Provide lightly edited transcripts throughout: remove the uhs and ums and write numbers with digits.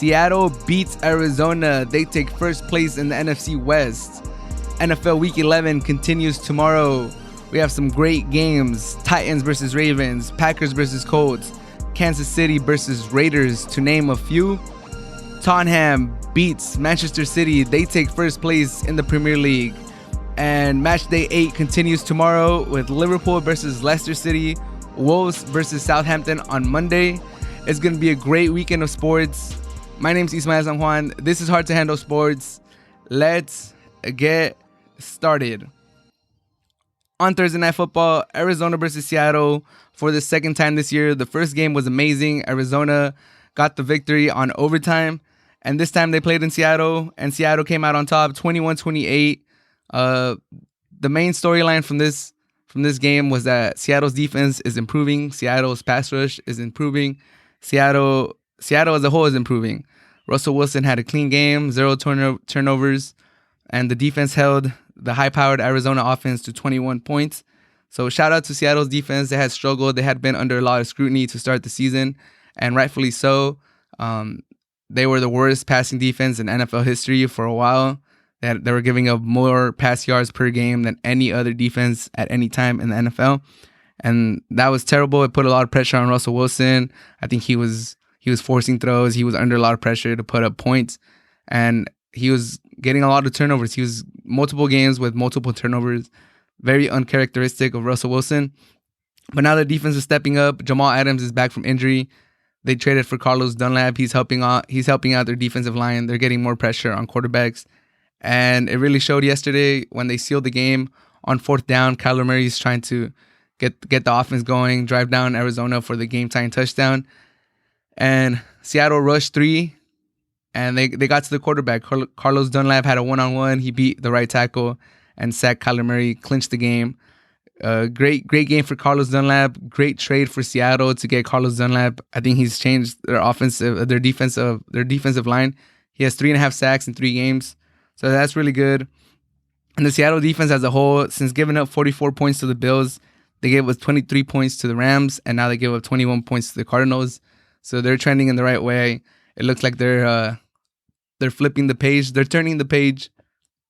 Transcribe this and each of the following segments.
Seattle beats Arizona. They take first place in the NFC West. NFL Week 11 continues tomorrow. We have some great games. Titans versus Ravens, Packers versus Colts, Kansas City versus Raiders, to name a few. Tottenham beats Manchester City. They take first place in the Premier League. And matchday 8 continues tomorrow with Liverpool versus Leicester City, Wolves versus Southampton on Monday. It's going to be a great weekend of sports. My name's Ismael San Juan. This is Hard to Handle Sports. Let's get started. On Thursday Night Football, Arizona versus Seattle for the second time this year. The first game was amazing. Arizona got the victory on overtime. And this time they played in Seattle, and Seattle came out on top 21-28. The main storyline from this game was that Seattle's defense is improving. Seattle's pass rush is improving. Seattle as a whole is improving. Russell Wilson had a clean game, 0 turnovers, and the defense held the high-powered Arizona offense to 21 points. So shout out to Seattle's defense. They had struggled. They had been under a lot of scrutiny to start the season, and rightfully so. They were the worst passing defense in NFL history for a while. They were giving up more pass yards per game than any other defense at any time in the NFL. And that was terrible. It put a lot of pressure on Russell Wilson. I think he was forcing throws. He was under a lot of pressure to put up points. And he was getting a lot of turnovers. He was multiple games with multiple turnovers. Very uncharacteristic of Russell Wilson. But now the defense is stepping up. Jamal Adams is back from injury. They traded for Carlos Dunlap. He's helping out their defensive line. They're getting more pressure on quarterbacks. And it really showed yesterday when they sealed the game on fourth down. Kyler Murray's trying to get the offense going, drive down Arizona for the game-tying touchdown. And Seattle rushed 3, and they got to the quarterback. Carlos Dunlap had a one-on-one. He beat the right tackle and sacked Kyler Murray, clinched the game. Great game for Carlos Dunlap. Great trade for Seattle to get Carlos Dunlap. I think he's changed their defensive line. He has 3.5 sacks in 3 games. So that's really good. And the Seattle defense as a whole, since giving up 44 points to the Bills, they gave up 23 points to the Rams, and now they give up 21 points to the Cardinals. So they're trending in the right way. It looks like they're flipping the page. They're turning the page.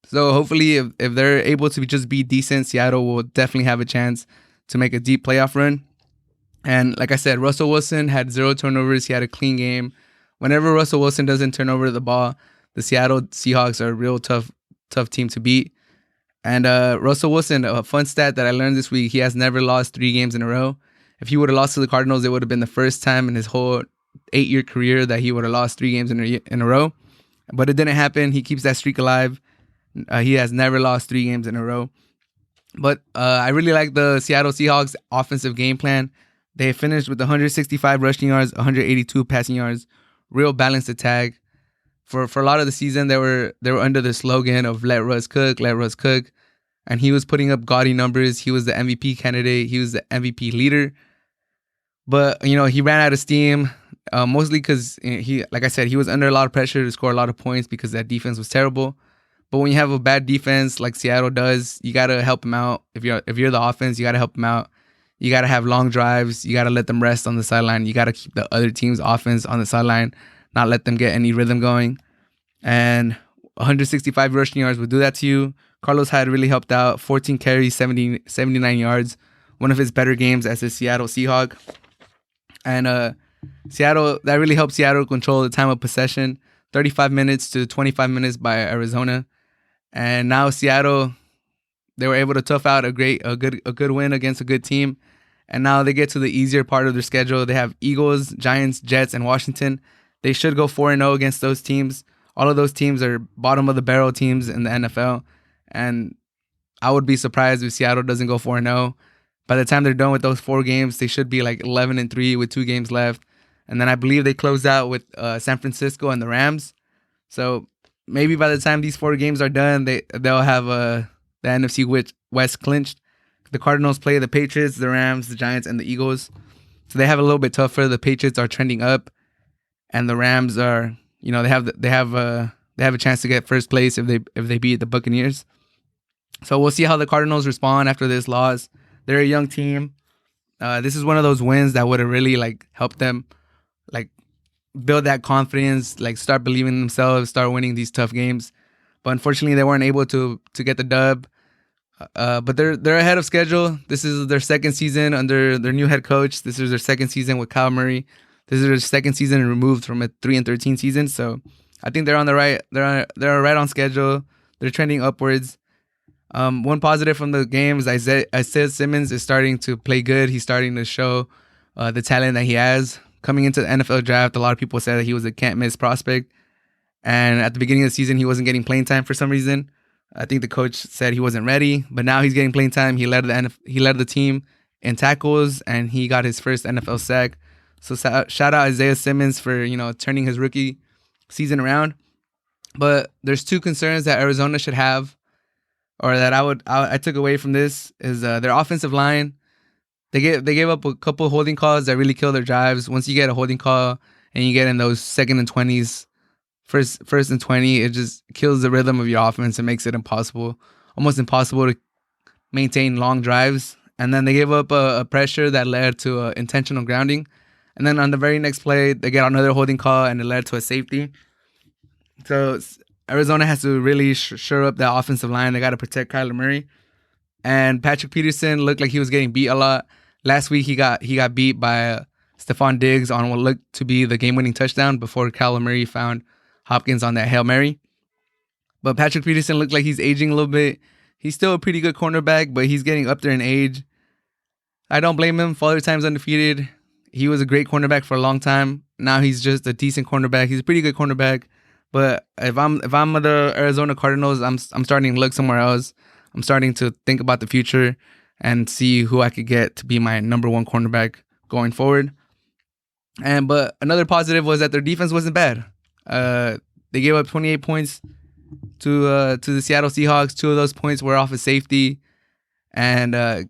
So hopefully if they're able to just be decent, Seattle will definitely have a chance to make a deep playoff run. And like I said, Russell Wilson had 0 turnovers. He had a clean game. Whenever Russell Wilson doesn't turn over the ball, the Seattle Seahawks are a real tough team to beat. And Russell Wilson, a fun stat that I learned this week, he has never lost 3 games in a row. If he would have lost to the Cardinals, it would have been the first time in his whole 8-year career that he would have lost 3 games in a row. But it didn't happen. He keeps that streak alive. He has never lost 3 games in a row. But I really like the Seattle Seahawks offensive game plan. They finished with 165 rushing yards, 182 passing yards. Real balanced attack. For a lot of the season, they were under the slogan of let Russ cook. And he was putting up gaudy numbers. He was the MVP candidate. He was the MVP leader. But, he ran out of steam, mostly because, like I said, he was under a lot of pressure to score a lot of points because that defense was terrible. But when you have a bad defense like Seattle does, you got to help them out. If you're the offense, you got to help them out. You got to have long drives. You got to let them rest on the sideline. You got to keep the other team's offense on the sideline, not let them get any rhythm going. And 165 rushing yards will do that to you. Carlos Hyde really helped out. 14 carries, 79 yards. One of his better games as a Seattle Seahawk. And Seattle, that really helped Seattle control the time of possession. 35 minutes to 25 minutes by Arizona. And now Seattle, they were able to tough out a good win against a good team. And now they get to the easier part of their schedule. They have Eagles, Giants, Jets, and Washington. They should go 4-0 against those teams. All of those teams are bottom of the barrel teams in the NFL. And I would be surprised if Seattle doesn't go 4-0. By the time they're done with those 4 games, they should be like 11-3 with 2 games left. And then I believe they close out with San Francisco and the Rams. So maybe by the time these 4 games are done, they'll have the NFC West clinched. The Cardinals play the Patriots, the Rams, the Giants, and the Eagles. So they have a little bit tougher. The Patriots are trending up, and the Rams are, they have a chance to get first place if they beat the Buccaneers. So we'll see how the Cardinals respond after this loss. They're a young team. This is one of those wins that would have really helped them build that confidence, like start believing in themselves, start winning these tough games. But unfortunately, they weren't able to get the dub. But they're ahead of schedule. This is their second season under their new head coach. This is their second season with Kyle Murray. This is their second season removed from a 3-13 season. So I think they're on the right. They're right on schedule. They're trending upwards. One positive from the game is Isaiah Simmons is starting to play good. He's starting to show the talent that he has. Coming into the NFL draft, a lot of people said that he was a can't-miss prospect. And at the beginning of the season, he wasn't getting playing time for some reason. I think the coach said he wasn't ready, but now he's getting playing time. He led the team in tackles, and he got his first NFL sack. So shout out Isaiah Simmons for turning his rookie season around. But there's two concerns that Arizona should have, or that I took away from this, is their offensive line. They gave up a couple holding calls that really kill their drives. Once you get a holding call and you get in those 2nd and 20s, first and 20, it just kills the rhythm of your offense and makes it almost impossible to maintain long drives. And then they gave up a pressure that led to intentional grounding. And then on the very next play, they get another holding call and it led to a safety. So Arizona has to really shore up that offensive line. They got to protect Kyler Murray. And Patrick Peterson looked like he was getting beat a lot. Last week he got beat by Stephon Diggs on what looked to be the game-winning touchdown before Kyler Murray found Hopkins on that Hail Mary. But Patrick Peterson looked like he's aging a little bit. He's still a pretty good cornerback, but he's getting up there in age. I don't blame him. Father Time's undefeated. He was a great cornerback for a long time. Now he's just a decent cornerback. He's a pretty good cornerback. But if I'm the Arizona Cardinals, I'm starting to look somewhere else. I'm starting to think about the future and see who I could get to be my number one cornerback going forward. But another positive was that their defense wasn't bad. They gave up 28 points to the Seattle Seahawks. 2 of those points were off a safety, and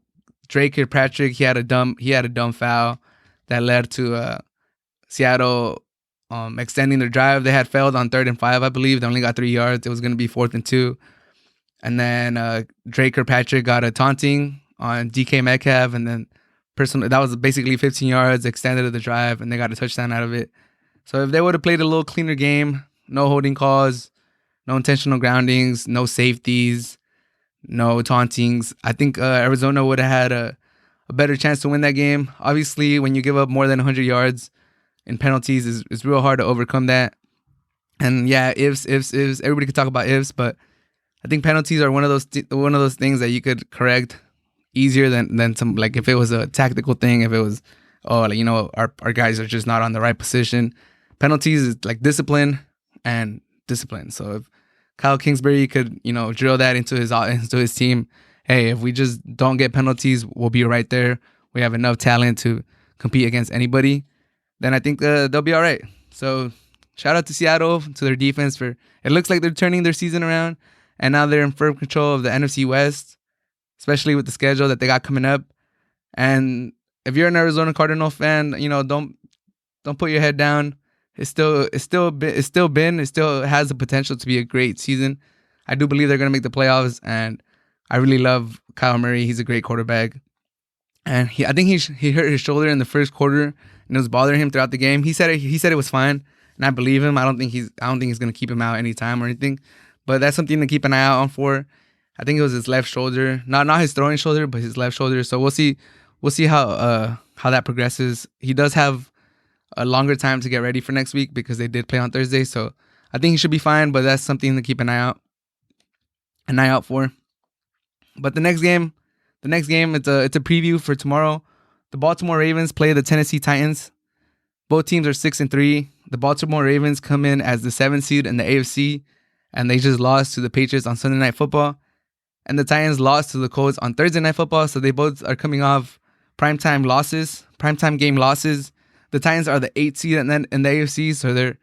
Drake Kirkpatrick he had a dumb foul that led to Seattle extending their drive. They had failed on 3rd and 5, I believe. They only got 3 yards. It was going to be 4th and 2, and then Drake Kirkpatrick got a taunting on DK Metcalf, and then that was basically 15 yards extended the drive, and they got a touchdown out of it. So if they would have played a little cleaner game, no holding calls, no intentional groundings, no safeties, no tauntings, I think Arizona would have had a better chance to win that game. Obviously, when you give up more than 100 yards in penalties, it's real hard to overcome that. And yeah, ifs. Everybody could talk about ifs, but I think penalties are one of those things that you could correct easier than some, like if it was a tactical thing, if it was our guys are just not on the right position. Penalties is like discipline and discipline. So if Kyle Kingsbury could drill that into his team, hey, if we just don't get penalties, we'll be right there. We have enough talent to compete against anybody. Then I think they'll be all right. So shout out to Seattle, to their defense it looks like they're turning their season around, and now they're in firm control of the NFC West, especially with the schedule that they got coming up. And if you're an Arizona Cardinal fan, don't put your head down. It still has the potential to be a great season. I do believe they're going to make the playoffs, and I really love Kyle Murray. He's a great quarterback. And I think he hurt his shoulder in the first quarter, and it was bothering him throughout the game. He said it was fine, and I believe him. I don't think he's going to keep him out anytime or anything. But that's something to keep an eye out for. I think it was his left shoulder, not his throwing shoulder, but his left shoulder. So we'll see how that progresses. He does have a longer time to get ready for next week because they did play on Thursday. So I think he should be fine, but that's something to keep an eye out for. But the next game, it's a preview for tomorrow. The Baltimore Ravens play the Tennessee Titans. Both teams are 6-3. The Baltimore Ravens come in as the 7th seed in the AFC, and they just lost to the Patriots on Sunday Night Football. And the Titans lost to the Colts on Thursday Night Football, so they both are coming off primetime game losses. The Titans are the 8th seed in the AFC, so they're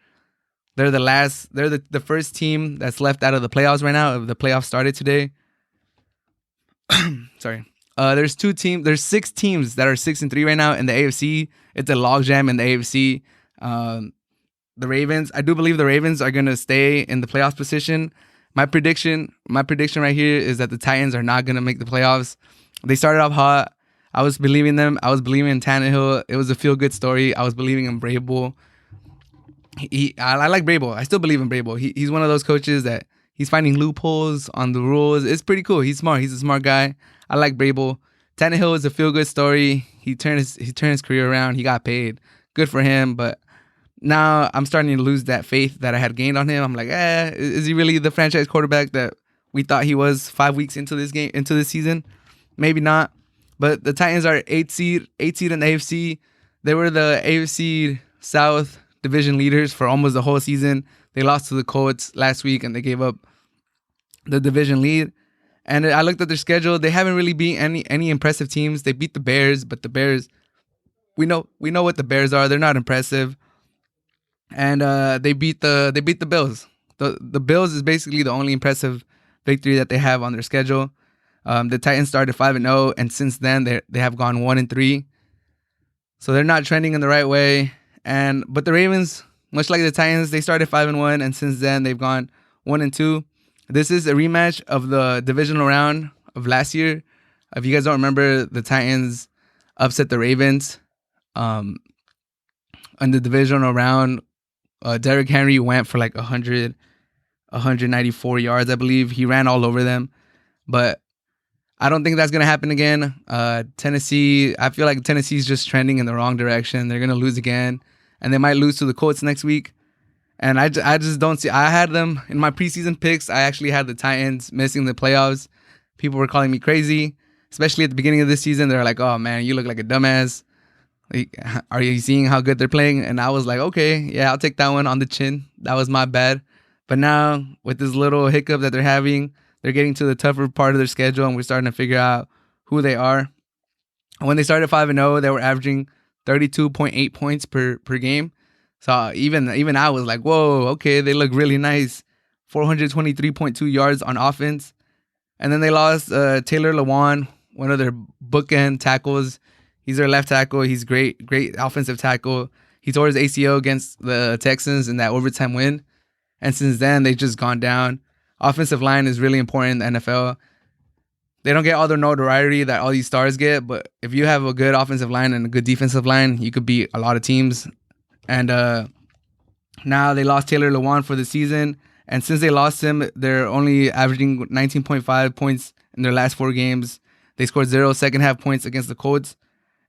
the first team that's left out of the playoffs right now. The playoffs started today. Sorry. There's 6 teams that are 6-3 right now in the AFC. It's a logjam in the AFC. The Ravens, I do believe the Ravens are gonna stay in the playoffs position. My prediction right here is that the Titans are not gonna make the playoffs. They started off hot. I was believing them. I was believing in Tannehill. It was a feel-good story. I was believing in Vrabel. I like Brable. I still believe in Brable. He's one of those coaches that he's finding loopholes on the rules. It's pretty cool. He's smart. He's a smart guy. I like Brable. Tannehill is a feel good story. He turned his career around. He got paid. Good for him. But now I'm starting to lose that faith that I had gained on him. I'm like, is he really the franchise quarterback that we thought he was 5 weeks into this season? Maybe not. But the Titans are 8th seed in the AFC. They were the AFC South division leaders for almost the whole season. They lost to the Colts last week and they gave up the division lead. And I looked at their schedule. They haven't really beat any impressive teams. They beat the Bears, but the Bears, we know what the Bears are. They're not impressive. And they beat the Bills. The Bills is basically the only impressive victory that they have on their schedule. The Titans started 5-0, and since then they have gone 1-3. So they're not trending in the right way. But the Ravens, much like the Titans, they started 5-1, and since then they've gone 1-2. This is a rematch of the divisional round of last year. If you guys don't remember, the Titans upset the Ravens. In the divisional round, Derrick Henry went for like 194 yards, I believe. He ran all over them. But I don't think that's going to happen again. Tennessee, I feel like Tennessee's just trending in the wrong direction. They're going to lose again. And they might lose to the Colts next week. And I just don't see. I had them in my preseason picks. I actually had the Titans missing the playoffs. People were calling me crazy, especially at the beginning of this season. They're like, oh, man, you look like a dumbass. Like, are you seeing how good they're playing? And I was like, okay, yeah, I'll take that one on the chin. That was my bad. But now, with this little hiccup that they're having, they're getting to the tougher part of their schedule, and we're starting to figure out who they are. When they started 5-0, they were averaging 32.8 points per game. So even I was like, whoa, okay, they look really nice. 423.2 yards on offense. And then they lost Taylor Lewan, one of their bookend tackles. He's their left tackle. He's great offensive tackle. He tore his ACL against the Texans in that overtime win. And since then, they've just gone down. Offensive line is really important in the NFL. They don't get all the notoriety that all these stars get, but if you have a good offensive line and a good defensive line, you could beat a lot of teams. And now they lost Taylor Lewan for the season. And since they lost him, they're only averaging 19.5 points in their last 4 games. They scored 0 second-half points against the Colts.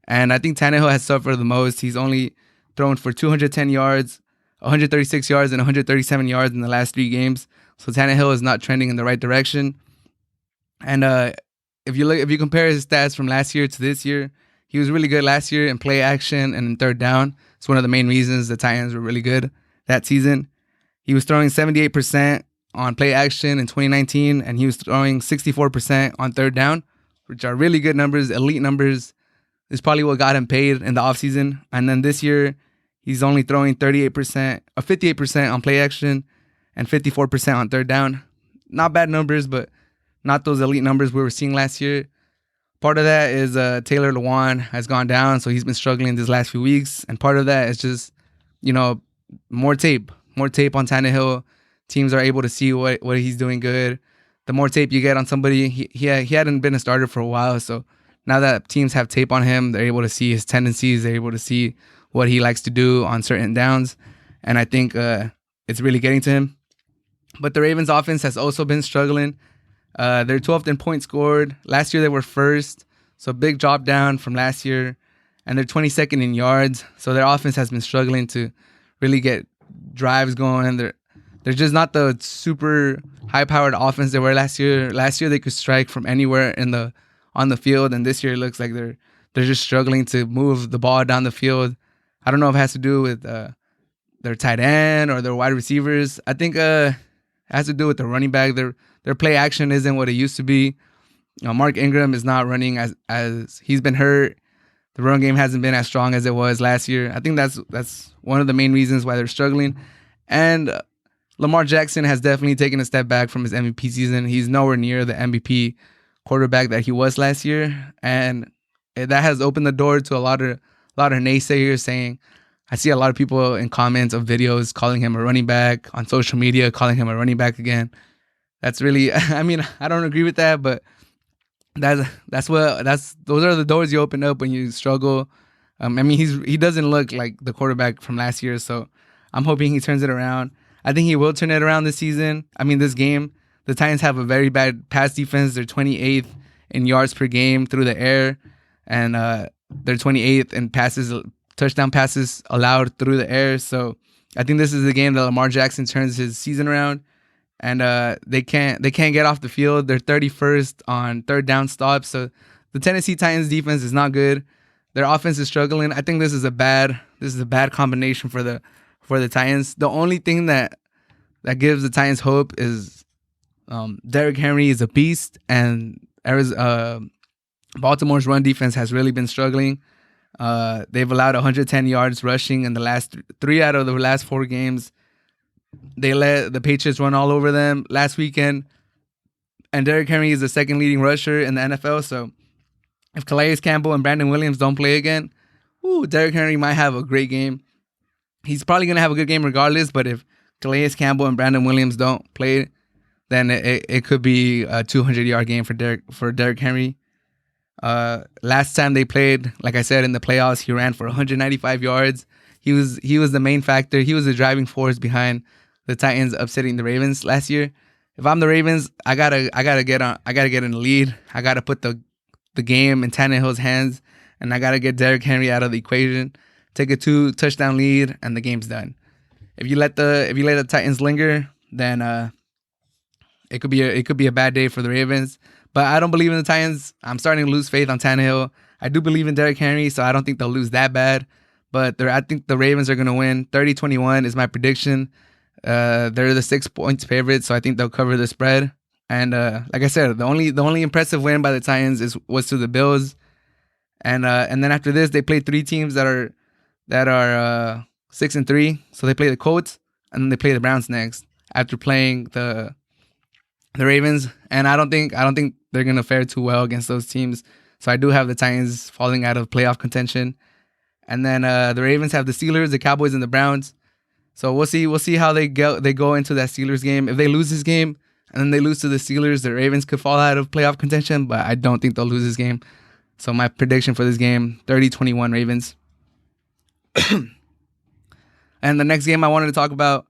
And I think Tannehill has suffered the most. He's only thrown for 210 yards, 136 yards, and 137 yards in the last 3 games. So Tannehill is not trending in the right direction. And if you compare his stats from last year to this year, he was really good last year in play action and in third down. It's one of the main reasons the Titans were really good that season. He was throwing 78% on play action in 2019, and he was throwing 64% on third down, which are really good numbers, elite numbers. This is probably what got him paid in the offseason. And then this year, he's only throwing 58% on play action and 54% on third down. Not bad numbers, but not those elite numbers we were seeing last year. Part of that is Taylor Lewan has gone down, so he's been struggling these last few weeks. And part of that is just, more tape on Tannehill. Teams are able to see what he's doing good. The more tape you get on somebody, he hadn't been a starter for a while, so now that teams have tape on him, they're able to see his tendencies. They're able to see what he likes to do on certain downs. And I think it's really getting to him. But the Ravens offense has also been struggling. They're 12th in points scored. Last year they were first, so big drop down from last year. And they're 22nd in yards, so their offense has been struggling to really get drives going. They're just not the super high-powered offense they were last year. Last year they could strike from anywhere on the field, and this year it looks like they're just struggling to move the ball down the field. I don't know if it has to do with their tight end or their wide receivers. I think it has to do with the running back. Their play action isn't what it used to be. Mark Ingram is not running as he's been hurt. The run game hasn't been as strong as it was last year. I think that's one of the main reasons why they're struggling. And Lamar Jackson has definitely taken a step back from his MVP season. He's nowhere near the MVP quarterback that he was last year, and that has opened the door to a lot of naysayers saying. I see a lot of people in comments of videos calling him a running back, on social media calling him a running back again. That's really, I mean, I don't agree with that, but those are the doors you open up when you struggle. I mean, he doesn't look like the quarterback from last year, so I'm hoping he turns it around. I think he will turn it around this season. I mean, this game, the Titans have a very bad pass defense. They're 28th in yards per game through the air, and they're 28th in touchdown passes allowed through the air. So I think this is the game that Lamar Jackson turns his season around, and they can't get off the field. They're 31st on third down stops. So the Tennessee Titans defense is not good. Their offense is struggling. I think this is a bad combination for the Titans. The only thing that gives the Titans hope is Derrick Henry is a beast, and Baltimore's run defense has really been struggling. They've allowed 110 yards rushing in the last 3 out of the last 4 games. They let the Patriots run all over them last weekend, and Derrick Henry is the second leading rusher in the NFL. So if Calais Campbell and Brandon Williams don't play again, Derrick Henry might have a great game. He's probably going to have a good game regardless, but if Calais Campbell and Brandon Williams don't play, then it could be a 200-yard game for Derrick Henry. Last time they played, like I said, in the playoffs, he ran for 195 yards. He was the main factor. He was the driving force behind the Titans upsetting the Ravens last year. If I'm the Ravens, I gotta get in the lead. I gotta put the game in Tannehill's hands, and I gotta get Derrick Henry out of the equation. Take a 2-touchdown lead, and the game's done. If you let the Titans linger, then it could be a bad day for the Ravens. But I don't believe in the Titans. I'm starting to lose faith on Tannehill. I do believe in Derrick Henry, so I don't think they'll lose that bad. But I think the Ravens are going to win. 30-21 is my prediction. They're the 6 points favorite, so I think they'll cover the spread. And like I said, the only impressive win by the Titans was to the Bills. And then after this, they play 3 teams that are 6-3. So they play the Colts, and then they play the Browns next after playing the Ravens. And I don't think they're gonna fare too well against those teams. So I do have the Titans falling out of playoff contention. And then the Ravens have the Steelers, the Cowboys, and the Browns. So we'll see how they go into that Steelers game. If they lose this game and then they lose to the Steelers, the Ravens could fall out of playoff contention, but I don't think they'll lose this game. So my prediction for this game, 30-21 Ravens. And the next game I wanted to talk about,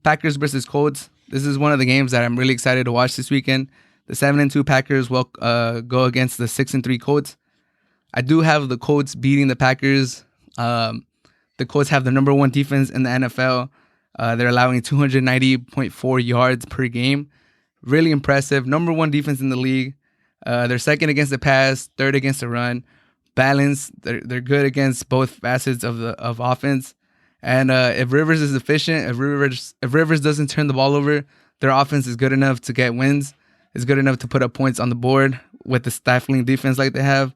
Packers versus Colts. This is one of the games that I'm really excited to watch this weekend. The 7-2 Packers will go against the 6-3 Colts. I do have the Colts beating the Packers. The Colts have the number 1 defense in the NFL. They're allowing 290.4 yards per game. Really impressive. Number 1 defense in the league. They're second against the pass, third against the run. Balanced. They're good against both facets of offense. And if Rivers is efficient, if Rivers doesn't turn the ball over, their offense is good enough to get wins. It's good enough to put up points on the board with the stifling defense like they have.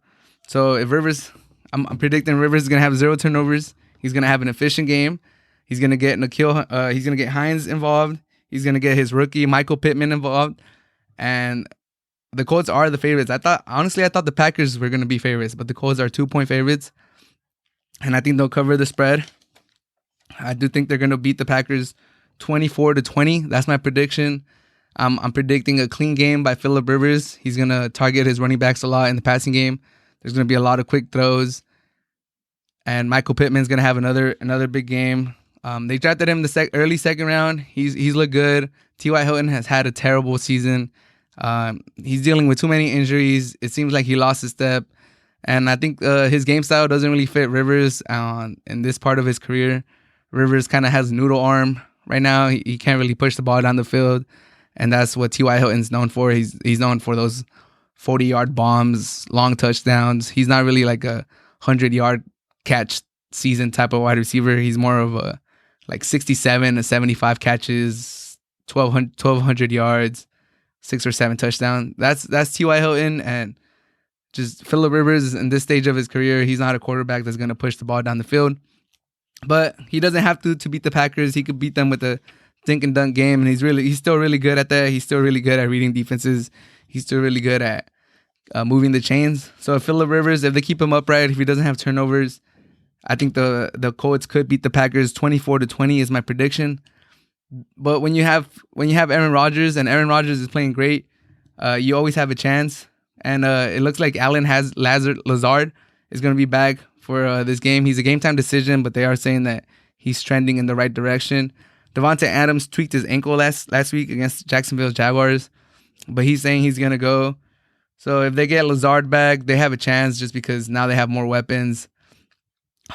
So if Rivers, I'm predicting Rivers is gonna have 0 turnovers. He's gonna have an efficient game. He's gonna get N'Keal. He's gonna get Hines involved. He's gonna get his rookie Michael Pittman involved. And the Colts are the favorites. I thought the Packers were gonna be favorites, but the Colts are 2-point favorites, and I think they'll cover the spread. I do think they're gonna beat the Packers 24-20. That's my prediction. I'm predicting a clean game by Phillip Rivers. He's gonna target his running backs a lot in the passing game. There's gonna be a lot of quick throws, and Michael Pittman's gonna have another big game. They drafted him the early second round. He's looked good. T.Y. Hilton has had a terrible season. He's dealing with too many injuries. It seems like he lost his step, and I think his game style doesn't really fit Rivers in this part of his career. Rivers kind of has a noodle arm right now. He can't really push the ball down the field, and that's what T.Y. Hilton's known for. He's known for those 40-yard bombs, long touchdowns. He's not really like a 100-yard catch season type of wide receiver. He's more of a like 67 to 75 catches, 1,200 yards, 6 or 7 touchdowns. That's T.Y. Hilton, and just Phillip Rivers in this stage of his career, he's not a quarterback that's going to push the ball down the field. But he doesn't have to beat the Packers. He could beat them with a dink and dunk game, and he's still really good at that. He's still really good at reading defenses. He's still really good at moving the chains. So if Phillip Rivers, if they keep him upright, if he doesn't have turnovers, I think the Colts could beat the Packers 24-20 is my prediction. But when you have Aaron Rodgers, and Aaron Rodgers is playing great, you always have a chance. And it looks like Lazard is going to be back for this game. He's a game time decision, but they are saying that he's trending in the right direction. Devontae Adams tweaked his ankle last week against Jacksonville Jaguars, but he's saying he's going to go. So if they get Lazard back, they have a chance just because now they have more weapons.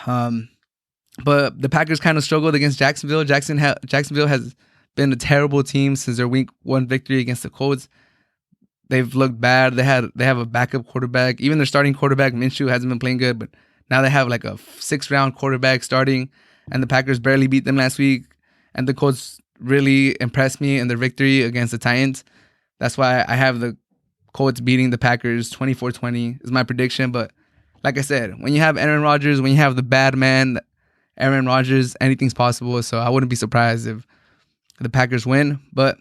But the Packers kind of struggled against Jacksonville. Jacksonville has been a terrible team since their week 1 victory against the Colts. They've looked bad. They have a backup quarterback. Even their starting quarterback, Minshew, hasn't been playing good, but now they have like a 6th-round quarterback starting, and the Packers barely beat them last week. And the Colts really impressed me in their victory against the Titans. That's why I have the Colts beating the Packers 24-20 is my prediction. But like I said, when you have Aaron Rodgers, when you have the bad man, Aaron Rodgers, anything's possible. So I wouldn't be surprised if the Packers win. But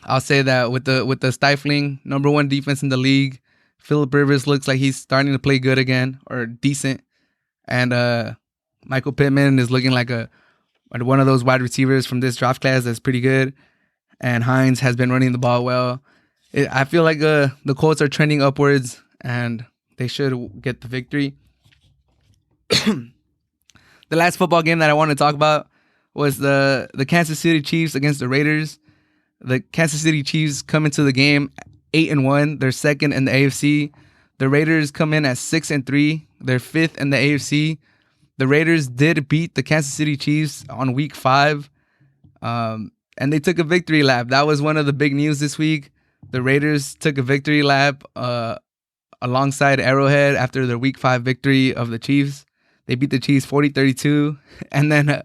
I'll say that with the stifling number 1 defense in the league, Phillip Rivers looks like he's starting to play good again, or decent. And Michael Pittman is looking like one of those wide receivers from this draft class that's pretty good. And Hines has been running the ball well. I feel like the Colts are trending upwards, and they should get the victory. The last football game that I want to talk about was the Kansas City Chiefs against the Raiders. The Kansas City Chiefs come into the game 8-1. They're 2nd in the AFC. The Raiders come in at 6-3. They're 5th in the AFC. The Raiders did beat the Kansas City Chiefs on week 5. And they took a victory lap. That was one of the big news this week. The Raiders took a victory lap alongside Arrowhead after their week 5 victory of the Chiefs. They beat the Chiefs 40-32. And then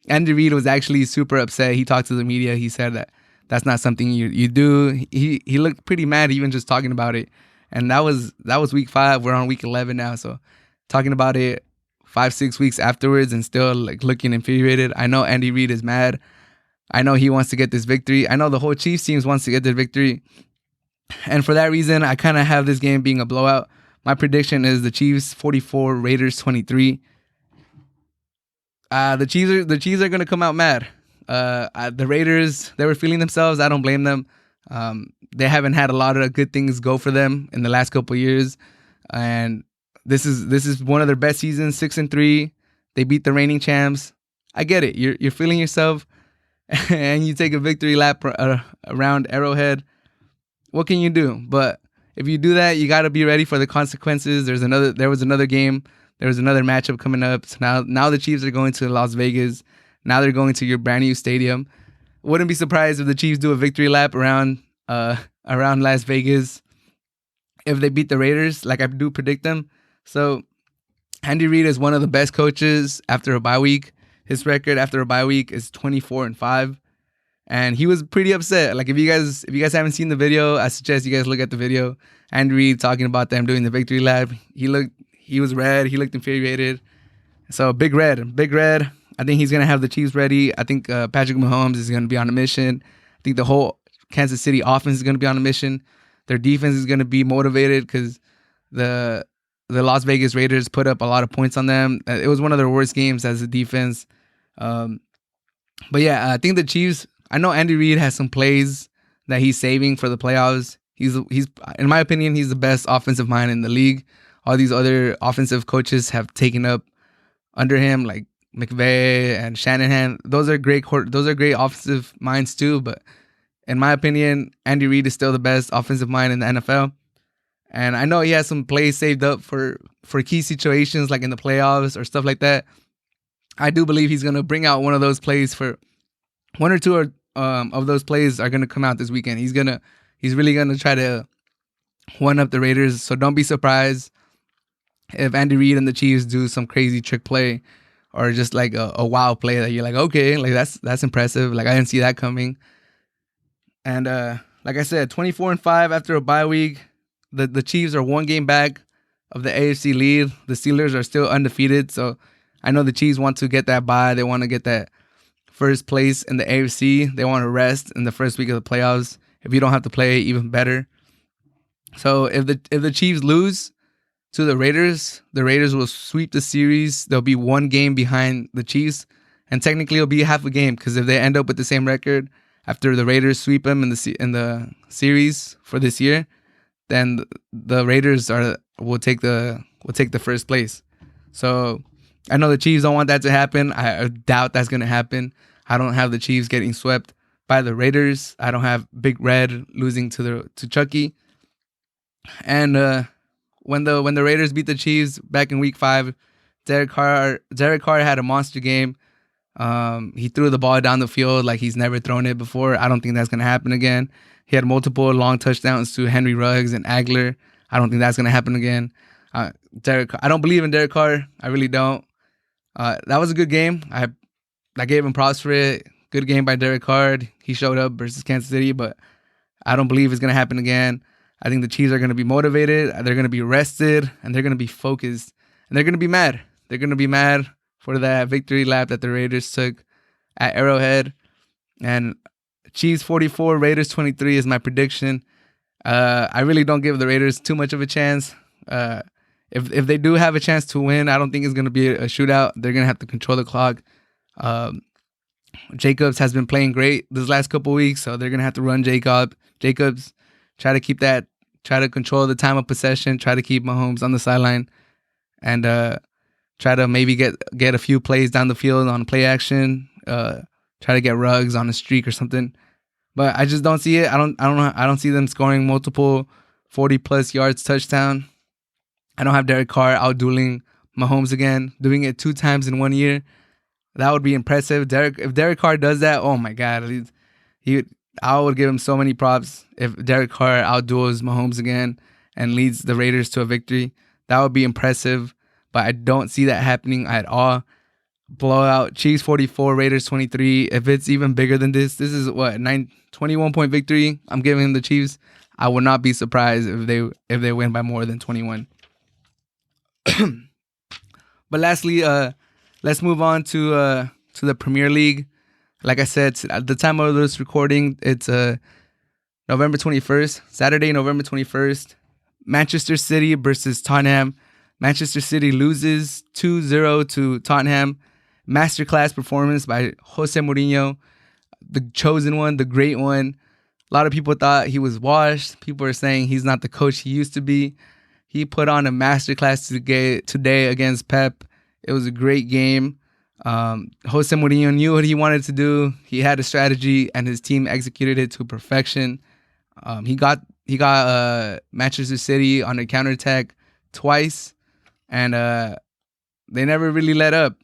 Andy Reid was actually super upset. He talked to the media. He said that that's not something you do. He looked pretty mad even just talking about it. And that was week 5. We're on week 11 now. So talking about it 5-6 weeks afterwards and still like looking infuriated. I know Andy Reid is mad. I know he wants to get this victory. I know the whole Chiefs team wants to get their victory. And for that reason, I kind of have this game being a blowout. My prediction is the Chiefs 44, Raiders 23. The Chiefs are going to come out mad. The Raiders, they were feeling themselves. I don't blame them. They haven't had a lot of good things go for them in the last couple of years. And this is one of their best seasons, 6-3. They beat the reigning champs. I get it. You're feeling yourself, and you take a victory lap around Arrowhead. What can you do? But if you do that, you got to be ready for the consequences. There was another game. There was another matchup coming up. So now the Chiefs are going to Las Vegas. Now they're going to your brand new stadium. Wouldn't be surprised if the Chiefs do a victory lap around Las Vegas if they beat the Raiders, like I do predict them. So Andy Reid is one of the best coaches after a bye week. His record after a bye week is 24-5. And he was pretty upset. Like if you guys haven't seen the video, I suggest you guys look at the video. Andy Reid talking about them doing the victory lap. He was red. He looked infuriated. So big red. I think he's going to have the Chiefs ready. I think Patrick Mahomes is going to be on a mission. I think the whole Kansas City offense is going to be on a mission. Their defense is going to be motivated because the Las Vegas Raiders put up a lot of points on them. It was one of their worst games as a defense. But yeah, I think the Chiefs, I know Andy Reid has some plays that he's saving for the playoffs. He's in my opinion, he's the best offensive mind in the league. All these other offensive coaches have taken up under him, like McVay and Shanahan. Those are great offensive minds too. But in my opinion, Andy Reid is still the best offensive mind in the NFL. And I know he has some plays saved up for key situations like in the playoffs or stuff like that. I do believe he's going to bring out one of those plays for one or two of those plays are going to come out this weekend. He's really going to try to one up the Raiders. So don't be surprised if Andy Reid and the Chiefs do some crazy trick play or just like a wow play that you're like, okay, like that's impressive. Like I didn't see that coming. And like I said, 24-5 after a bye week. The Chiefs are one game back of the AFC lead. The Steelers are still undefeated. So I know the Chiefs want to get that bye. They want to get that first place in the AFC. They want to rest in the first week of the playoffs. If you don't have to play, even better. So if the Chiefs lose to the Raiders will sweep the series. They'll be one game behind the Chiefs. And technically it'll be half a game because if they end up with the same record after the Raiders sweep them in the series for this year, then the Raiders will take the first place. So I know the Chiefs don't want that to happen. I doubt that's going to happen. I don't have the Chiefs getting swept by the Raiders. I don't have Big Red losing to Chucky. And when the Raiders beat the Chiefs back in Week 5, Derek Carr had a monster game. He threw the ball down the field like he's never thrown it before. I don't think that's going to happen again. He had multiple long touchdowns to Henry Ruggs and Agler. I don't think that's going to happen again. I don't believe in Derek Carr. I really don't. That was a good game. I gave him props for it. Good game by Derek Carr. He showed up versus Kansas City, but I don't believe it's going to happen again. I think the Chiefs are going to be motivated. They're going to be rested, and they're going to be focused. And they're going to be mad. They're going to be mad for that victory lap that the Raiders took at Arrowhead. And Chiefs 44, Raiders 23 is my prediction. I really don't give the Raiders too much of a chance. If they do have a chance to win, I don't think it's going to be a shootout. They're going to have to control the clock. Jacobs has been playing great this last couple weeks, so they're going to have to run Jacobs, try to control the time of possession, try to keep Mahomes on the sideline, and try to maybe get a few plays down the field on play action, try to get Ruggs on a streak or something. But I just don't see it. I don't see them scoring multiple 40+ yards touchdown. I don't have Derek Carr outdueling Mahomes again, doing it 2 times in 1 year. That would be impressive. If Derek Carr does that, oh my God, I would give him so many props. If Derek Carr outduels Mahomes again and leads the Raiders to a victory, that would be impressive. But I don't see that happening at all. Blowout, Chiefs 44, Raiders 23. If it's even bigger than this is what, 21-point victory. I'm giving the Chiefs. I would not be surprised if they win by more than 21. But lastly, let's move on to the Premier League. Like I said, at the time of this recording, it's November 21st, Saturday, November 21st. Manchester City versus Tottenham. Manchester City loses 2-0 to Tottenham. Masterclass performance by Jose Mourinho, the chosen one, the great one. A lot of people thought he was washed. People are saying he's not the coach he used to be. He put on a masterclass today against Pep. It was a great game. Jose Mourinho knew what he wanted to do. He had a strategy, and his team executed it to perfection. He got Manchester City on a counterattack twice, and they never really let up.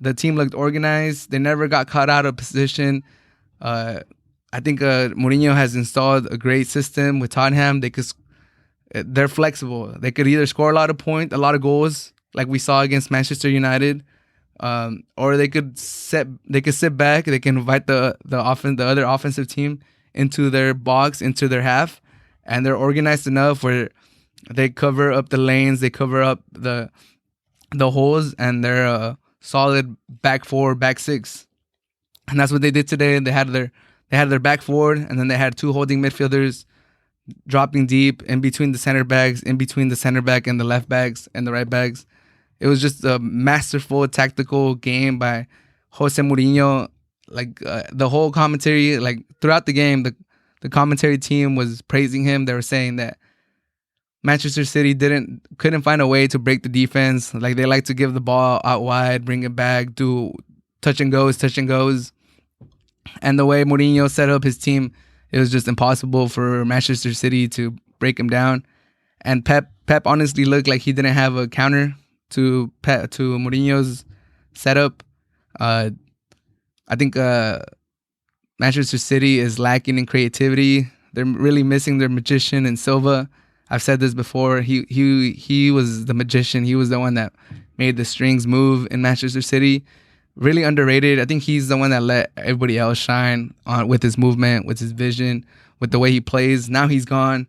The team looked organized. They never got caught out of position. I think Mourinho has installed a great system with Tottenham. They're flexible. They could either score a lot of goals, like we saw against Manchester United, or they could sit back. They can invite the other offensive team into their box, into their half, and they're organized enough where they cover up the lanes, they cover up the holes, and they're a solid back 4, back 6. And that's what they did today. They had their back forward, and then they had 2 holding midfielders dropping deep in between the center backs, in between the center back and the left backs and the right backs. It was just a masterful tactical game by Jose Mourinho. Like the whole commentary, like throughout the game, the commentary team was praising him. They were saying that Manchester City couldn't find a way to break the defense. Like they like to give the ball out wide, bring it back, do touch and goes. And the way Mourinho set up his team, it was just impossible for Manchester City to break him down. And Pep honestly looked like he didn't have a counter to Mourinho's setup. I think Manchester City is lacking in creativity. They're really missing their magician in Silva. I've said this before. He was the magician. He was the one that made the strings move in Manchester City. Really underrated. I think he's the one that let everybody else shine with his movement, with his vision, with the way he plays. Now he's gone,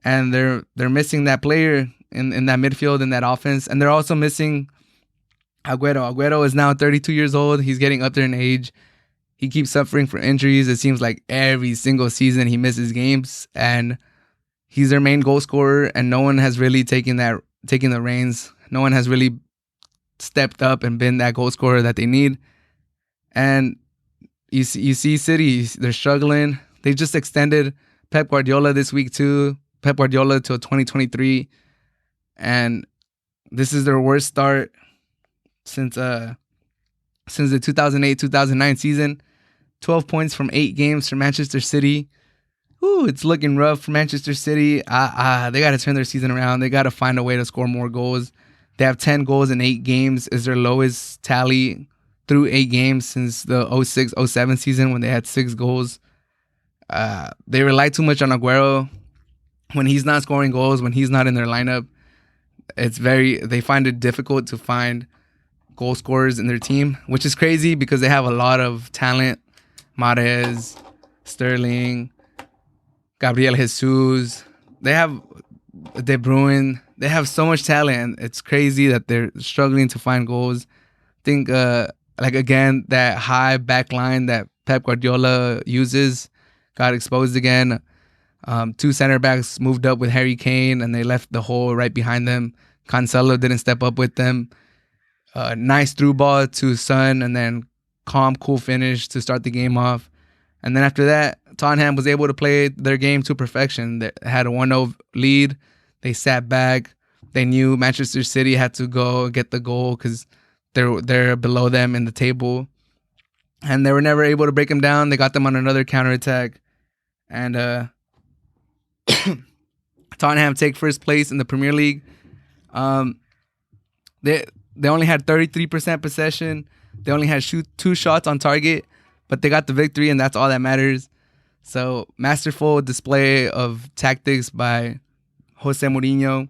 and they're missing that player in that midfield, in that offense. And they're also missing Agüero. Agüero is now 32 years old. He's getting up there in age. He keeps suffering from injuries. It seems like every single season he misses games, and he's their main goal scorer, and no one has really taken the reins. No one has really stepped up and been that goal scorer that they need. And you see City, they're struggling. They just extended Pep Guardiola this week too. Pep Guardiola till 2023. And this is their worst start since the 2008-2009 season. 12 points from 8 games for Manchester City. Ooh, it's looking rough for Manchester City. They got to turn their season around. They got to find a way to score more goals. They have 10 goals in 8 games. Is their lowest tally through 8 games since the 06-07 season when they had 6 goals. They rely too much on Aguero. When he's not scoring goals, when he's not in their lineup, they find it difficult to find goal scorers in their team, which is crazy because they have a lot of talent. Mahrez, Sterling, Gabriel Jesus. They have De Bruyne. They have so much talent. It's crazy that they're struggling to find goals. I think, again, that high back line that Pep Guardiola uses got exposed again. 2 center backs moved up with Harry Kane, and they left the hole right behind them. Cancelo didn't step up with them. Nice through ball to Son, and then calm, cool finish to start the game off. And then after that, Tottenham was able to play their game to perfection. They had a 1-0 lead. They sat back. They knew Manchester City had to go get the goal because they're below them in the table. And they were never able to break them down. They got them on another counterattack. And Tottenham take first place in the Premier League. They only had 33% possession. They only had 2 shots on target, but they got the victory, and that's all that matters. So, masterful display of tactics by Jose Mourinho.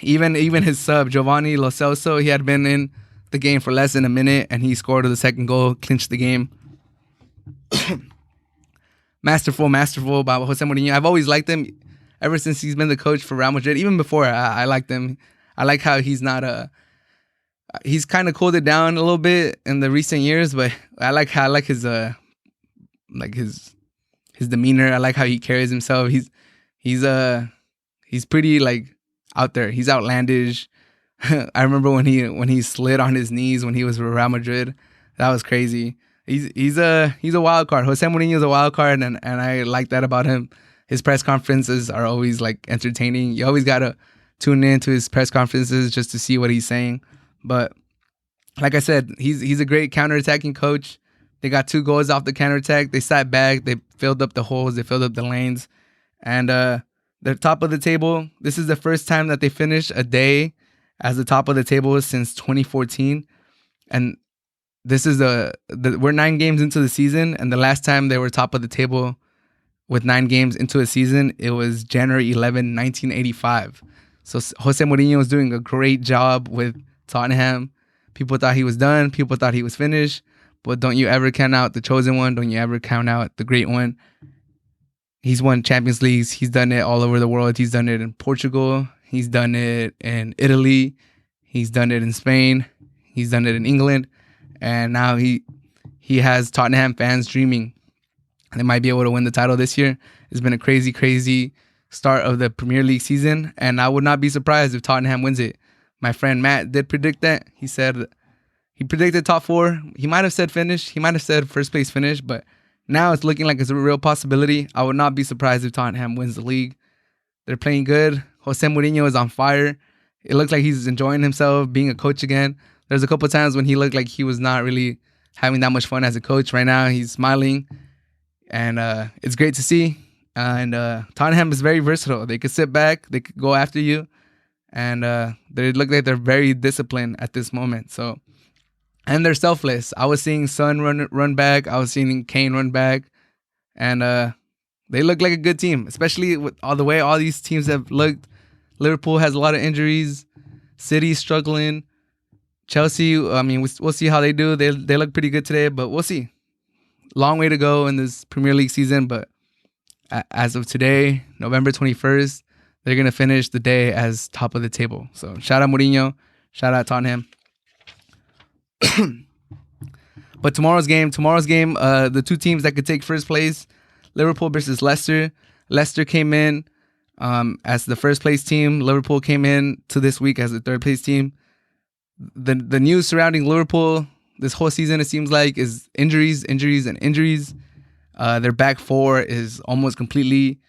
Even his sub, Giovanni Lo Celso, he had been in the game for less than a minute, and he scored the second goal, clinched the game. Masterful by Jose Mourinho. I've always liked him ever since he's been the coach for Real Madrid. Even before, I liked him. I like how he's not he's kind of cooled it down a little bit in the recent years, but I like his his demeanor. I like how he carries himself. He's pretty out there. He's outlandish. I remember when he slid on his knees when he was with Real Madrid. That was crazy. He's a wild card. Jose Mourinho is a wild card, and I like that about him. His press conferences are always entertaining. You always gotta tune in to his press conferences just to see what he's saying. But like I said, he's a great counterattacking coach. They got 2 goals off the counterattack. They sat back. They filled up the holes. They filled up the lanes. And they're top of the table. This is the first time that they finished a day as the top of the table since 2014. And this is we're 9 games into the season. And the last time they were top of the table with 9 games into a season, it was January 11, 1985. So Jose Mourinho was doing a great job with Tottenham. People thought he was done. People thought he was finished. But don't you ever count out the chosen one. Don't you ever count out the great one. He's won Champions Leagues. He's done it all over the world. He's done it in Portugal. He's done it in Italy. He's done it in Spain. He's done it in England. And now he has Tottenham fans dreaming they might be able to win the title this year. It's been a crazy, crazy start of the Premier League season. And I would not be surprised if Tottenham wins it. My friend Matt did predict that. He predicted top 4. He might have said finish. He might have said first place finish. But now it's looking like it's a real possibility. I would not be surprised if Tottenham wins the league. They're playing good. Jose Mourinho is on fire. It looks like he's enjoying himself being a coach again. There's a couple times when he looked like he was not really having that much fun as a coach. Right now, he's smiling. And it's great to see. And Tottenham is very versatile. They could sit back. They could go after you. And they look like they're very disciplined at this moment. So, and they're selfless. I was seeing Son run back. I was seeing Kane run back. And they look like a good team, especially with all the way all these teams have looked. Liverpool has a lot of injuries. City's struggling. Chelsea, I mean, we'll see how they do. They look pretty good today, but we'll see. Long way to go in this Premier League season, but as of today, November 21st, they're going to finish the day as top of the table. So shout out Mourinho. Shout out Tottenham. But tomorrow's game, the 2 teams that could take first place, Liverpool versus Leicester. Leicester came in as the first place team. Liverpool came in to this week as the third place team. The news surrounding Liverpool this whole season, it seems like, is injuries. Their back 4 is almost completely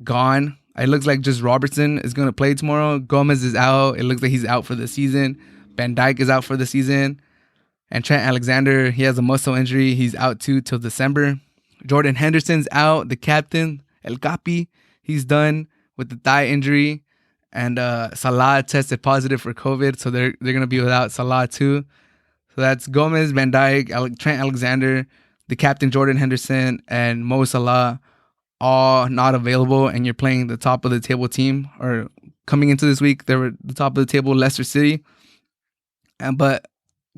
gone. It looks like just Robertson is going to play tomorrow. Gomez is out. It looks like he's out for the season. Van Dijk is out for the season. And Trent Alexander, he has a muscle injury. He's out too till December. Jordan Henderson's out, the captain. El Capi, he's done with the thigh injury. And Salah tested positive for COVID, so they're going to be without Salah too. So that's Gomez, Van Dijk, Trent Alexander, the captain Jordan Henderson, and Mo Salah, all not available. And you're playing the top of the table team, or coming into this week, they were the top of the table, Leicester City. But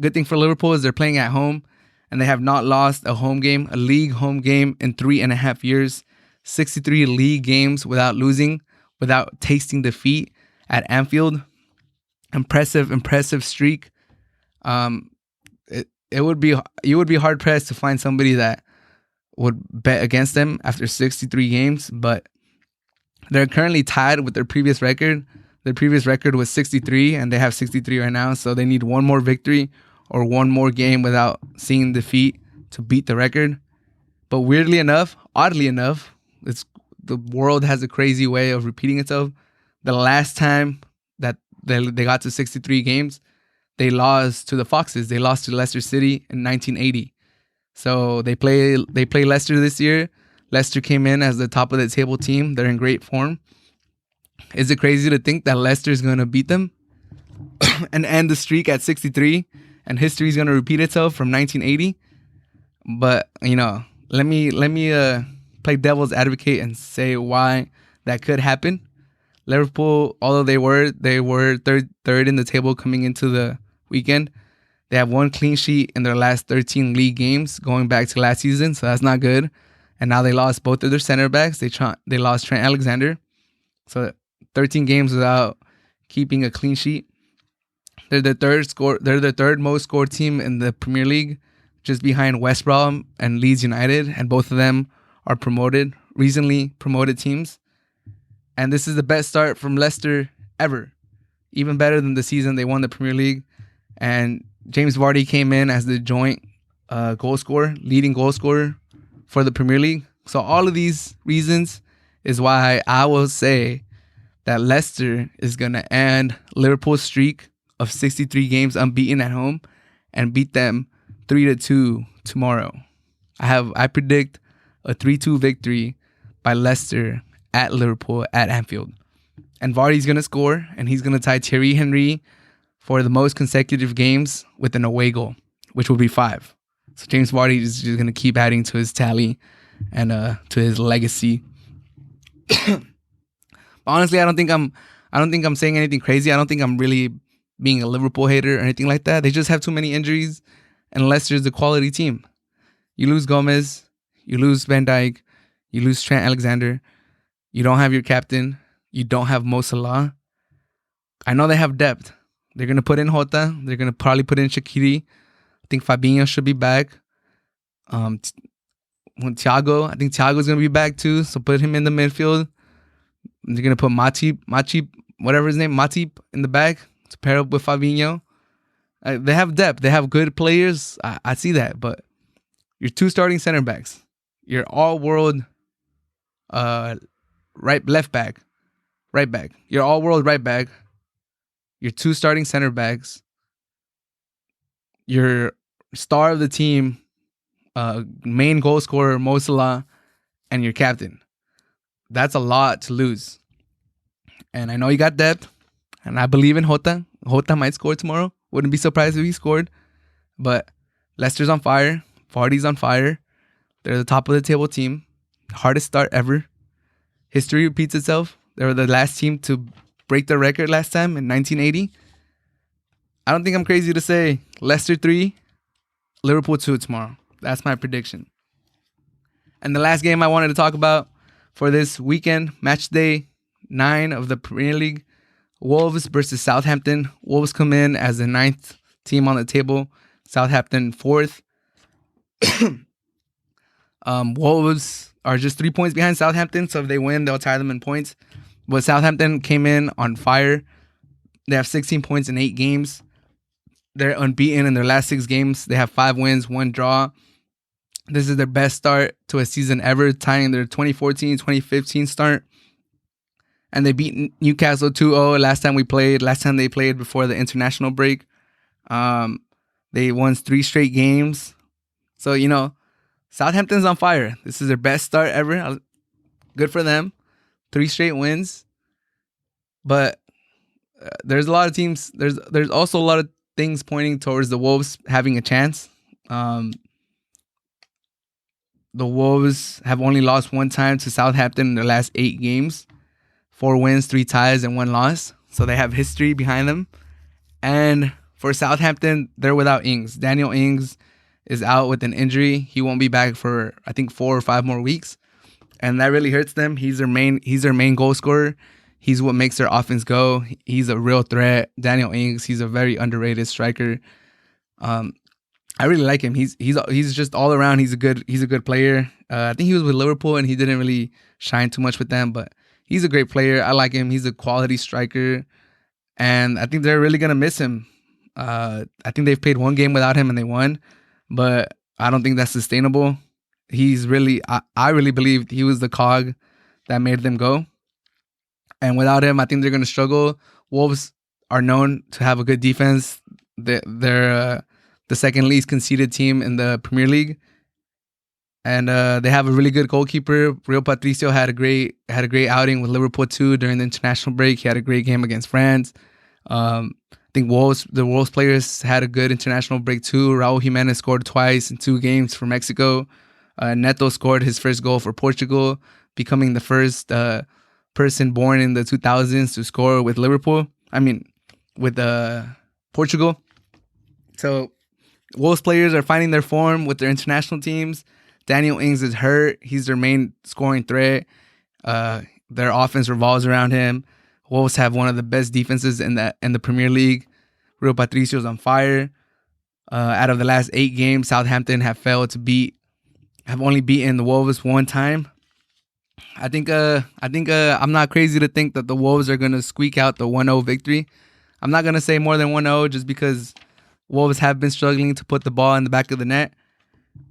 good thing for Liverpool is they're playing at home, and they have not lost a league home game in 3.5 years. 63 league games without losing, without tasting defeat at Anfield. Impressive streak. You would be hard pressed to find somebody that would bet against them after 63 games, but they're currently tied with their previous record. Their previous record was 63, and they have 63 right now, so they need one more victory or one more game without seeing defeat to beat the record. But oddly enough, the world has a crazy way of repeating itself. The last time that they got to 63 games, they lost to the Foxes. They lost to Leicester City in 1980. So they play Leicester this year. Leicester came in as the top of the table team. They're in great form. Is it crazy to think that Leicester is going to beat them and end the streak at 63, and history is going to repeat itself from 1980? But, let me play devil's advocate and say why that could happen. Liverpool, although they were third in the table coming into the weekend, they have one clean sheet in their last 13 league games going back to last season, so that's not good. And now they lost both of their center backs. They lost Trent Alexander, so 13 games without keeping a clean sheet. They're the third most scored team in the Premier League, just behind West Brom and Leeds United, and both of them are recently promoted teams. And this is the best start from Leicester ever, even better than the season they won the Premier League. And James Vardy came in as the joint leading goal scorer for the Premier League. So all of these reasons is why I will say that Leicester is going to end Liverpool's streak of 63 games unbeaten at home and beat them 3-2 tomorrow. I predict a 3-2 victory by Leicester at Liverpool at Anfield. And Vardy's going to score, and he's going to tie Thierry Henry for the most consecutive games with an away goal, which will be 5. So James Vardy is just going to keep adding to his tally and to his legacy. Honestly, I don't think I'm saying anything crazy. I don't think I'm really being a Liverpool hater or anything like that. They just have too many injuries, and Leicester's a quality team. You lose Gomez, you lose Van Dijk, you lose Trent Alexander, you don't have your captain, you don't have Mo Salah. I know they have depth. They're going to put in Jota. They're going to probably put in Shaqiri. I think Fabinho should be back. Thiago, I think Thiago's going to be back too, so put him in the midfield. They're going to put Matip, whatever his name, Matip in the back to pair up with Fabinho. They have depth. They have good players. I see that. But your 2 starting center backs, your all-world right back, your all-world right back, your 2 starting center backs, your star of the team, main goal scorer, Mo Salah, and your captain. That's a lot to lose. And I know you got depth, and I believe in Jota. Jota might score tomorrow. Wouldn't be surprised if he scored. But Leicester's on fire. Vardy's on fire. They're the top of the table team. Hardest start ever. History repeats itself. They were the last team to break the record last time in 1980. I don't think I'm crazy to say Leicester 3, Liverpool 2 tomorrow. That's my prediction. And the last game I wanted to talk about for this weekend, match day 9 of the Premier League, Wolves versus Southampton. Wolves come in as the 9th team on the table. Southampton 4th. Wolves are just 3 points behind Southampton, so if they win, they'll tie them in points. But Southampton came in on fire. They have 16 points in 8 games. They're unbeaten in their last 6 games. They have 5 wins, 1 draw. This is their best start to a season ever, tying their 2014-2015 start. And they beat Newcastle 2-0 last time they played before the international break. They won 3 straight games. So, Southampton's on fire. This is their best start ever. Good for them. 3 straight wins. But there's a lot of teams. There's also a lot of things pointing towards the Wolves having a chance. The Wolves have only lost 1 time to Southampton in their last 8 games. 4 wins, 3 ties, and 1 loss. So they have history behind them. And for Southampton, they're without Ings. Daniel Ings is out with an injury. He won't be back for, I think, 4 or 5 more weeks. And that really hurts them. He's their main goal scorer. He's what makes their offense go. He's a real threat. Daniel Ings, he's a very underrated striker. I really like him. He's just all around. He's a good player. I think he was with Liverpool and he didn't really shine too much with them, but he's a great player. I like him. He's a quality striker, and I think they're really gonna miss him. I think they've played 1 game without him and they won, but I don't think that's sustainable. He's really, I really believe he was the cog that made them go. And without him, I think they're going to struggle. Wolves are known to have a good defense. They're the second least conceded team in the Premier League. And they have a really good goalkeeper. Real Patricio had a great outing with Liverpool too during the international break. He had a great game against France. I think the Wolves players had a good international break too. Raul Jimenez scored twice in 2 games for Mexico. Neto scored his first goal for Portugal, becoming the first person born in the 2000s to score with Liverpool. With Portugal. So Wolves players are finding their form with their international teams. Daniel Ings is hurt. He's their main scoring threat. Their offense revolves around him. Wolves have one of the best defenses in the Premier League. Real Patricio's on fire. Out of the last 8 games, Southampton have only beaten the Wolves 1 time. I think I'm not crazy to think that the Wolves are gonna squeak out the 1-0 victory. I'm not gonna say more than 1-0 just because Wolves have been struggling to put the ball in the back of the net.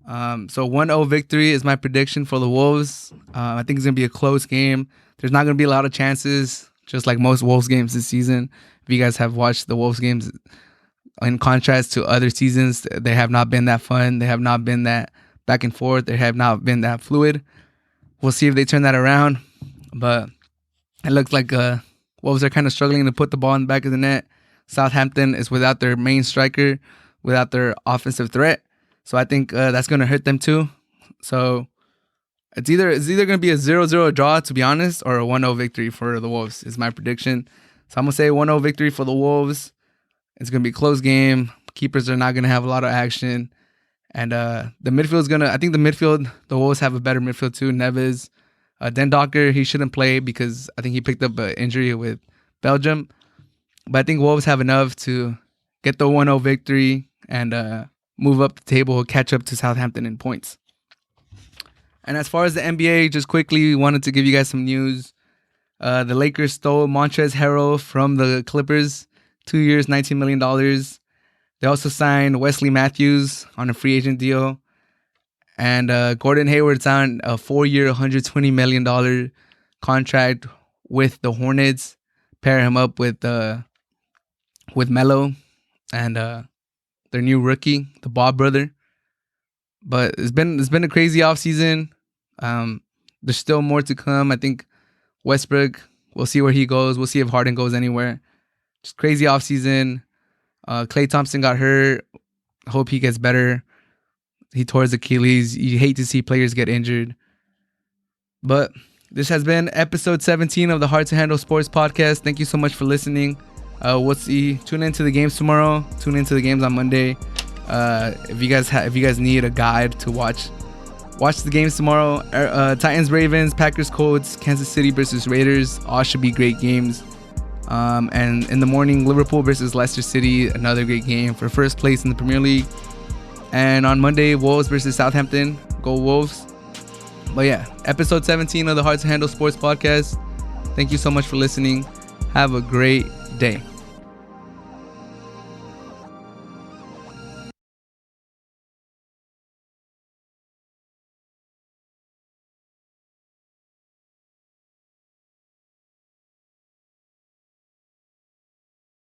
So 1-0 victory is my prediction for the Wolves. I think it's gonna be a close game. There's not gonna be a lot of chances, just like most Wolves games this season. If you guys have watched the Wolves games, in contrast to other seasons, they have not been that fun. They have not been that back and forth. They have not been that fluid. We'll see if they turn that around. But it looks like Wolves are kind of struggling to put the ball in the back of the net. Southampton is without their main striker, without their offensive threat. So I think that's going to hurt them too. So it's either going to be a 0-0 draw, to be honest, or a 1-0 victory for the Wolves is my prediction. So I'm going to say 1-0 victory for the Wolves. It's going to be a close game. Keepers are not going to have a lot of action. And the midfield's the Wolves have a better midfield too. Neves, Den Docker, he shouldn't play because I think he picked up an injury with Belgium. But I think Wolves have enough to get the 1-0 victory and move up the table, catch up to Southampton in points. And as far as the NBA, just quickly wanted to give you guys some news. The Lakers stole Montrezl Harrell from the Clippers, 2 years, $19 million. They also signed Wesley Matthews on a free agent deal. And Gordon Hayward signed a 4-year, $120 million contract with the Hornets. Pair him up with Melo and their new rookie, the Bob brother. But it's been a crazy offseason. There's still more to come. I think Westbrook, we'll see where he goes. We'll see if Harden goes anywhere. Just crazy offseason. Klay Thompson got hurt. Hope he gets better. He tore his Achilles. You hate to see players get injured. But this has been episode 17 of the Hard to Handle Sports Podcast. Thank you so much for listening. We'll see. Tune into the games tomorrow. Tune into the games on Monday. If you guys need a guide to watch the games tomorrow. Titans, Ravens, Packers, Colts, Kansas City versus Raiders. All should be great games. And in the morning, Liverpool versus Leicester City, another great game for first place in the Premier League. And on Monday, Wolves versus Southampton. Go Wolves. But yeah, episode 17 of the Hard to Handle Sports Podcast. Thank you so much for listening. Have a great day.